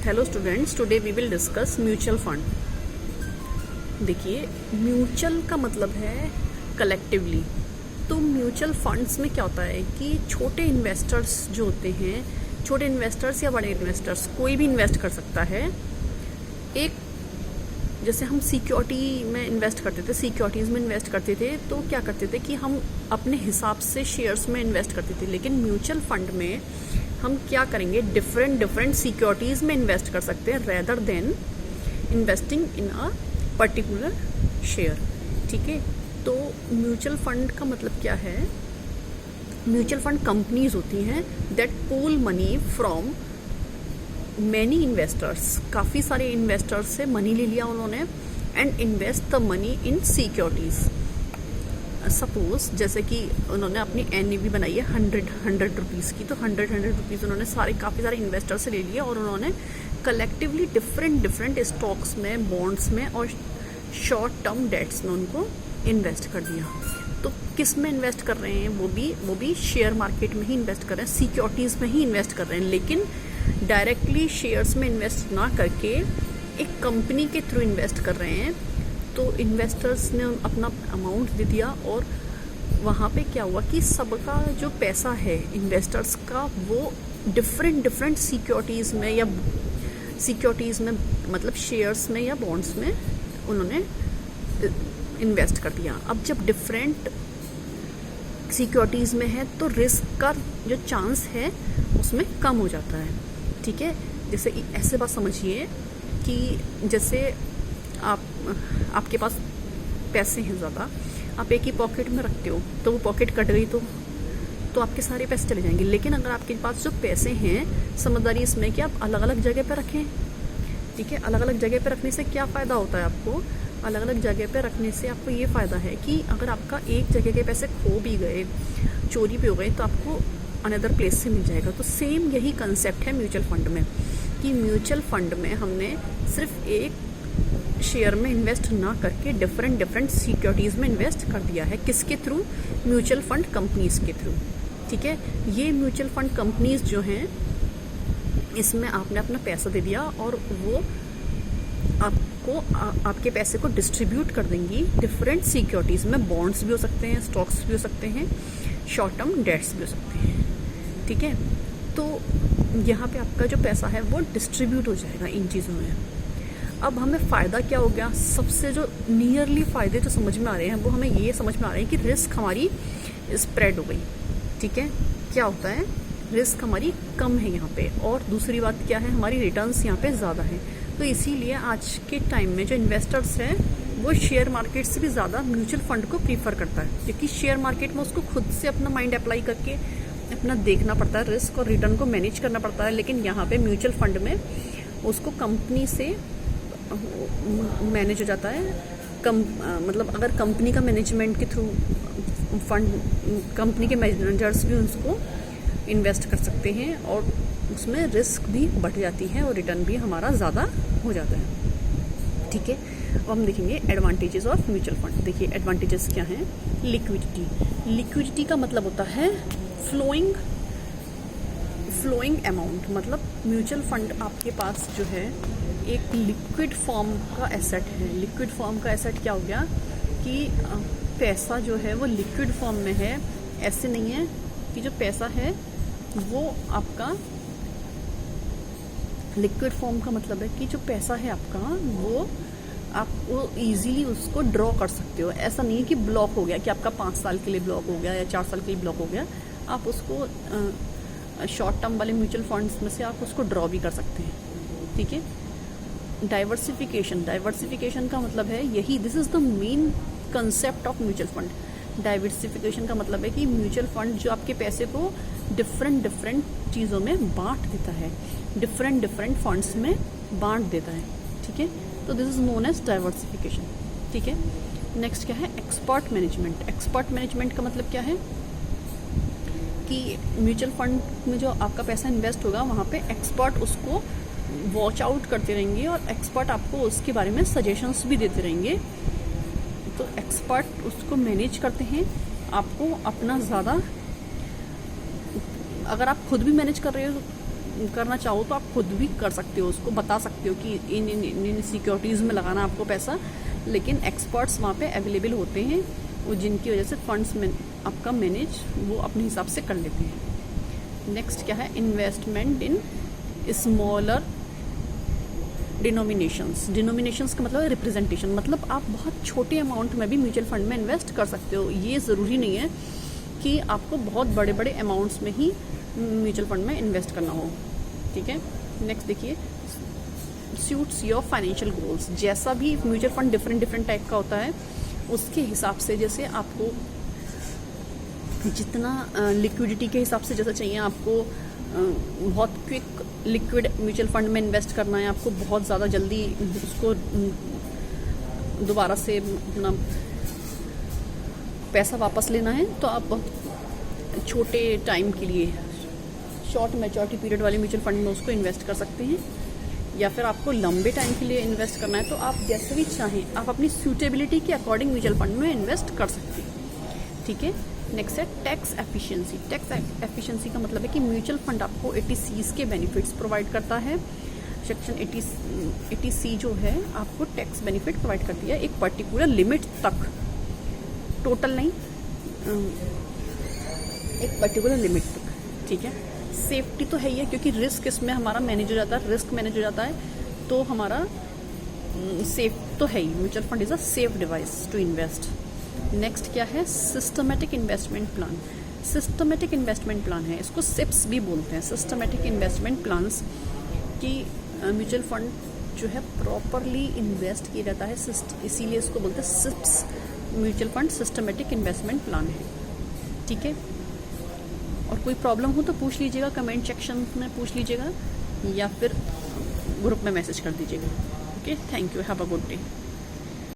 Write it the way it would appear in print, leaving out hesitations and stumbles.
Hello students, today we will discuss mutual fund. देखिए, mutual का मतलब है कलेक्टिवली। तो म्यूचुअल फंड्स में क्या होता है कि छोटे इन्वेस्टर्स जो होते हैं, छोटे इन्वेस्टर्स या बड़े इन्वेस्टर्स, कोई भी इन्वेस्ट कर सकता है। एक जैसे हम सिक्योरिटी में इन्वेस्ट करते थे, सिक्योरिटीज़ में इन्वेस्ट करते थे, तो क्या करते थे कि हम अपने हिसाब से शेयर्स में इन्वेस्ट करते थे। लेकिन म्यूचुअल फंड में हम क्या करेंगे, डिफरेंट सिक्योरिटीज़ में इन्वेस्ट कर सकते हैं rather than investing in a particular share. ठीक है, तो म्यूचुअल फंड का मतलब क्या है? म्यूचुअल फंड कंपनीज होती हैं that pool money from many investors. काफ़ी सारे इन्वेस्टर्स से मनी ले लिया उन्होंने and invest the money in securities. Suppose जैसे कि उन्होंने अपनी NAV बनाई है 100 रुपीज़ की, तो 100 रुपीज़ उन्होंने काफ़ी सारे इन्वेस्टर से ले लिए और उन्होंने कलेक्टिवली डिफरेंट स्टॉक्स में, बॉन्ड्स में और शॉर्ट टर्म डेट्स में उनको इन्वेस्ट कर दिया। तो किस में इन्वेस्ट कर रहे हैं? वो भी शेयर मार्केट में ही इन्वेस्ट कर रहे हैं, सिक्योरिटीज़ में ही इन्वेस्ट कर रहे हैं, लेकिन डायरेक्टली शेयर्स में इन्वेस्ट ना करके एक कंपनी के थ्रू इन्वेस्ट कर रहे हैं। तो इन्वेस्टर्स ने अपना अमाउंट दे दिया और वहाँ पे क्या हुआ कि सबका जो पैसा है इन्वेस्टर्स का, वो डिफरेंट सिक्योरिटीज़ में या सिक्योरिटीज़ में मतलब शेयर्स में या बॉन्ड्स में उन्होंने इन्वेस्ट कर दिया। अब जब डिफरेंट सिक्योरिटीज़ में है तो रिस्क का जो चांस है उसमें कम हो जाता है। ठीक है, जैसे ऐसे बात समझिए कि जैसे आपके पास पैसे हैं ज़्यादा, आप एक ही पॉकेट में रखते हो, तो वो पॉकेट कट गई तो आपके सारे पैसे चले जाएंगे। लेकिन अगर आपके पास जो पैसे हैं, समझदारी इसमें कि आप अलग अलग जगह पर रखें। ठीक है, अलग अलग जगह पर रखने से क्या फ़ायदा होता है आपको? अलग अलग जगह पर रखने से आपको ये फ़ायदा है कि अगर आपका एक जगह के पैसे खो भी गए, चोरी भी हो गए, तो आपको अनदर प्लेस से मिल जाएगा। तो सेम यही कंसेप्ट है म्यूचुअल फंड में कि म्यूचुअल फंड में हमने सिर्फ एक शेयर में इन्वेस्ट ना करके डिफरेंट सिक्योरिटीज़ में इन्वेस्ट कर दिया है। किसके थ्रू? म्यूचुअल फंड कंपनीज के थ्रू। ठीक है, ये म्यूचुअल फंड कंपनीज जो हैं, इसमें आपने अपना पैसा दे दिया और वो आपको आपके पैसे को डिस्ट्रीब्यूट कर देंगी डिफरेंट सिक्योरिटीज़ में। बॉन्ड्स भी हो सकते हैं, स्टॉक्स भी हो सकते हैं, शॉर्ट टर्म डेट्स भी हो सकते हैं। ठीक है, तो यहाँ पे आपका जो पैसा है वो डिस्ट्रीब्यूट हो जाएगा इन चीज़ों में। अब हमें फ़ायदा क्या हो गया? सबसे जो नियरली फ़ायदे जो समझ में आ रहे हैं वो हमें ये समझ में आ रहे हैं कि रिस्क हमारी स्प्रेड हो गई। ठीक है, क्या होता है? रिस्क हमारी कम है यहाँ पे, और दूसरी बात क्या है? हमारी रिटर्न्स यहाँ पे ज़्यादा है। तो इसीलिए आज के टाइम में जो इन्वेस्टर्स हैं वो शेयर मार्केट से भी ज़्यादा म्यूचुअल फंड को प्रीफर करता है, क्योंकि शेयर मार्केट में उसको खुद से अपना माइंड अप्लाई करके अपना देखना पड़ता है, रिस्क और रिटर्न को मैनेज करना पड़ता है। लेकिन यहाँ पे म्यूचुअल फंड में उसको कंपनी से मैनेज हो जाता है। मतलब अगर कंपनी का मैनेजमेंट के थ्रू फंड, कंपनी के मैनेजर्स भी उसको इन्वेस्ट कर सकते हैं और उसमें रिस्क भी बढ़ जाती है और रिटर्न भी हमारा ज़्यादा हो जाता है। ठीक है, अब हम देखेंगे एडवांटेजेस ऑफ म्यूचुअल फंड। देखिए एडवांटेजेस क्या हैं? लिक्विडिटी का मतलब होता है फ्लोइंग अमाउंट। मतलब म्यूचुअल फंड आपके पास जो है एक लिक्विड फॉर्म का एसेट है। लिक्विड फॉर्म का एसेट क्या हो गया कि पैसा जो है वो लिक्विड फॉर्म में है। ऐसे नहीं है कि जो पैसा है वो आपका लिक्विड फॉर्म का मतलब है कि जो पैसा है आपका वो आप इजीली उसको ड्रॉ कर सकते हो। ऐसा नहीं है कि ब्लॉक हो गया, कि आपका 5 साल के लिए ब्लॉक हो गया या 4 साल के लिए ब्लॉक हो गया। आप उसको शॉर्ट टर्म वाले म्यूचुअल फंड्स में से आप उसको ड्रॉ भी कर सकते हैं। ठीक है, डाइवर्सिफिकेशन का मतलब है यही, this is the main concept of mutual fund. Diversification का मतलब है कि म्यूचुअल फंड जो आपके पैसे को डिफरेंट चीज़ों में बांट देता है, डिफरेंट फंड्स में बांट देता है। ठीक है, तो this is known as diversification. ठीक है, नेक्स्ट क्या है? एक्सपर्ट मैनेजमेंट का मतलब क्या है कि म्यूचुअल फंड में जो आपका पैसा इन्वेस्ट होगा वहाँ पे एक्सपर्ट उसको वॉच आउट करते रहेंगे और एक्सपर्ट आपको उसके बारे में सजेशंस भी देते रहेंगे। तो एक्सपर्ट उसको मैनेज करते हैं। आपको अपना ज़्यादा, अगर आप खुद भी मैनेज कर रहे हो करना चाहो तो आप खुद भी कर सकते हो, उसको बता सकते हो कि इन सिक्योरिटीज़ में लगाना आपको पैसा, लेकिन एक्सपर्ट्स वहाँ पे अवेलेबल होते हैं वो, जिनकी वजह से फंड्स में आपका मैनेज वो अपने हिसाब से कर लेते हैं। नेक्स्ट क्या है, इन्वेस्टमेंट इन स्मॉलर डिनोमिनेशंस का मतलब है रिप्रेजेंटेशन, मतलब आप बहुत छोटे अमाउंट में भी म्यूचुअल फंड में इन्वेस्ट कर सकते हो। ये ज़रूरी नहीं है कि आपको बहुत बड़े बड़े अमाउंट्स में ही म्यूचुअल फंड में इन्वेस्ट करना हो, ठीक है। नेक्स्ट देखिए, सूट्स योर फाइनेंशियल गोल्स। जैसा भी म्यूचुअल फंड डिफरेंट टाइप का होता है, उसके हिसाब से जैसे आपको जितना लिक्विडिटी के हिसाब से जैसा चाहिए, आपको बहुत क्विक लिक्विड म्यूचुअल फंड में इन्वेस्ट करना है, आपको बहुत ज़्यादा जल्दी उसको दोबारा से अपना पैसा वापस लेना है, तो आप बहुत छोटे टाइम के लिए शॉर्ट मैच्योरिटी पीरियड वाले म्यूचुअल फंड में उसको इन्वेस्ट कर सकते हैं। या फिर आपको लंबे टाइम के लिए इन्वेस्ट करना है तो आप जैसे भी चाहें आप अपनी सूटेबिलिटी के अकॉर्डिंग म्यूचुअल फंड में इन्वेस्ट कर सकते हैं, ठीक है। नेक्स्ट है टैक्स एफिशिएंसी। टैक्स एफिशिएंसी का मतलब है कि म्यूचुअल फंड आपको 80Cs के बेनिफिट्स प्रोवाइड करता है। सेक्शन 80C जो है आपको टैक्स बेनिफिट प्रोवाइड करती है एक पर्टिकुलर लिमिट तक, टोटल नहीं, एक पर्टिकुलर लिमिट तक, ठीक है। सेफ्टी तो है ही है, क्योंकि रिस्क इसमें हमारा मैनेज हो जाता है, रिस्क मैनेज हो जाता है, तो हमारा सेफ तो है ही। Mutual fund is a safe device to invest. Next क्या है, systematic investment plan. Systematic investment plan है, इसको सिप्स भी बोलते हैं, सिस्टमेटिक इन्वेस्टमेंट प्लान्स, कि म्यूचुअल फंड जो है प्रॉपरली इन्वेस्ट किया जाता है, इसीलिए इसको बोलते हैं SIPs. Mutual fund systematic investment plan है, ठीक है। और कोई प्रॉब्लम हो तो पूछ लीजिएगा, कमेंट सेक्शन में पूछ लीजिएगा या फिर ग्रुप में मैसेज कर दीजिएगा। Okay, thank you, have a good day.